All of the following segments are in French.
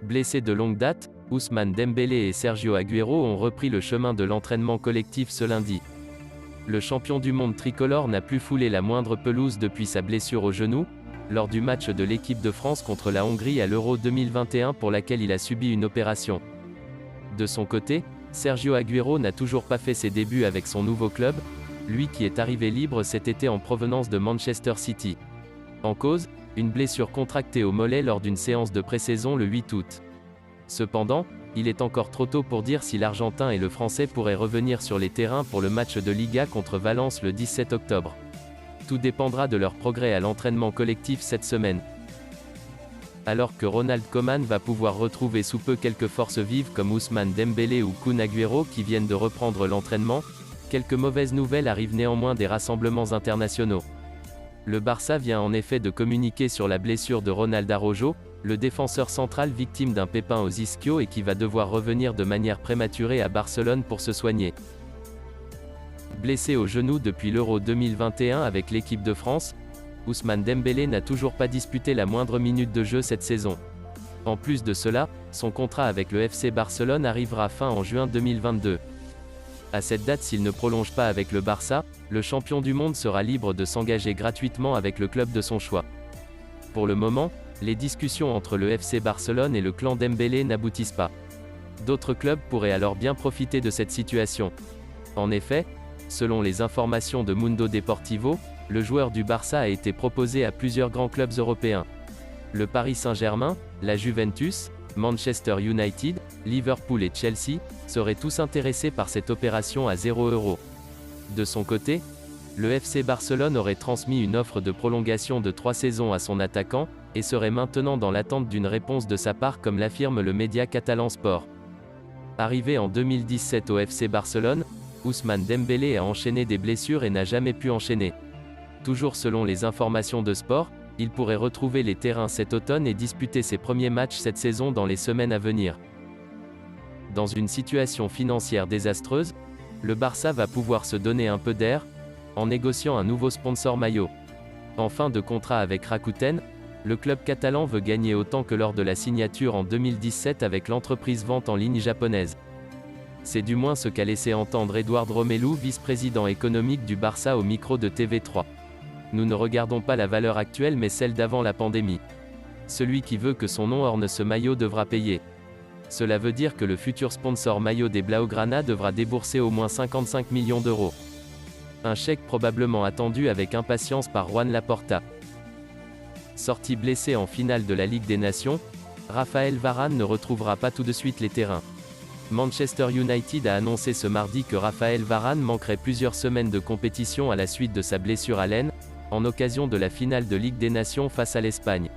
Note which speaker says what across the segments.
Speaker 1: Blessés de longue date, Ousmane Dembélé et Sergio Agüero ont repris le chemin de l'entraînement collectif ce lundi. Le champion du monde tricolore n'a plus foulé la moindre pelouse depuis sa blessure au genou, lors du match de l'équipe de France contre la Hongrie à l'Euro 2021 pour laquelle il a subi une opération. De son côté, Sergio Agüero n'a toujours pas fait ses débuts avec son nouveau club, lui qui est arrivé libre cet été en provenance de Manchester City. En cause, une blessure contractée au mollet lors d'une séance de pré-saison le 8 août. Cependant, il est encore trop tôt pour dire si l'Argentin et le Français pourraient revenir sur les terrains pour le match de Liga contre Valence le 17 octobre. Tout dépendra de leur progrès à l'entraînement collectif cette semaine. Alors que Ronald Koeman va pouvoir retrouver sous peu quelques forces vives comme Ousmane Dembélé ou Kun Agüero qui viennent de reprendre l'entraînement, quelques mauvaises nouvelles arrivent néanmoins des rassemblements internationaux. Le Barça vient en effet de communiquer sur la blessure de Ronald Araujo, le défenseur central victime d'un pépin aux ischio et qui va devoir revenir de manière prématurée à Barcelone pour se soigner. Blessé au genou depuis l'Euro 2021 avec l'équipe de France, Ousmane Dembélé n'a toujours pas disputé la moindre minute de jeu cette saison. En plus de cela, son contrat avec le FC Barcelone arrivera fin en juin 2022. À cette date, s'il ne prolonge pas avec le Barça, le champion du monde sera libre de s'engager gratuitement avec le club de son choix. Pour le moment, les discussions entre le FC Barcelone et le clan Dembélé n'aboutissent pas. D'autres clubs pourraient alors bien profiter de cette situation. En effet, selon les informations de Mundo Deportivo, le joueur du Barça a été proposé à plusieurs grands clubs européens. Le Paris Saint-Germain, la Juventus, Manchester United, Liverpool et Chelsea seraient tous intéressés par cette opération à 0 €. De son côté, le FC Barcelone aurait transmis une offre de prolongation de 3 saisons à son attaquant, et serait maintenant dans l'attente d'une réponse de sa part comme l'affirme le média catalan Sport. Arrivé en 2017 au FC Barcelone, Ousmane Dembélé a enchaîné des blessures et n'a jamais pu enchaîner. Toujours selon les informations de Sport, il pourrait retrouver les terrains cet automne et disputer ses premiers matchs cette saison dans les semaines à venir. Dans une situation financière désastreuse, le Barça va pouvoir se donner un peu d'air, en négociant un nouveau sponsor maillot. En fin de contrat avec Rakuten, le club catalan veut gagner autant que lors de la signature en 2017 avec l'entreprise vente en ligne japonaise. C'est du moins ce qu'a laissé entendre Eduard Romelu, vice-président économique du Barça au micro de TV3. Nous ne regardons pas la valeur actuelle mais celle d'avant la pandémie. Celui qui veut que son nom orne ce maillot devra payer. Cela veut dire que le futur sponsor maillot des Blaugrana devra débourser au moins 55 millions d'euros. Un chèque probablement attendu avec impatience par Juan Laporta. Sorti blessé en finale de la Ligue des Nations, Raphaël Varane ne retrouvera pas tout de suite les terrains. Manchester United a annoncé ce mardi que Raphaël Varane manquerait plusieurs semaines de compétition à la suite de sa blessure à l'aine, en occasion de la finale de Ligue des Nations face à l'Espagne.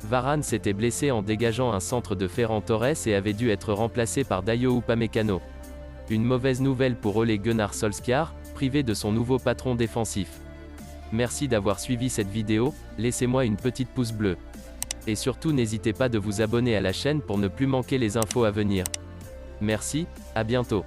Speaker 1: Varane s'était blessé en dégageant un centre de Ferran Torres et avait dû être remplacé par Dayo Upamecano. Une mauvaise nouvelle pour Ole Gunnar Solskjaer, privé de son nouveau patron défensif. Merci d'avoir suivi cette vidéo, laissez-moi une petite pouce bleu. Et surtout n'hésitez pas de vous abonner à la chaîne pour ne plus manquer les infos à venir. Merci, à bientôt.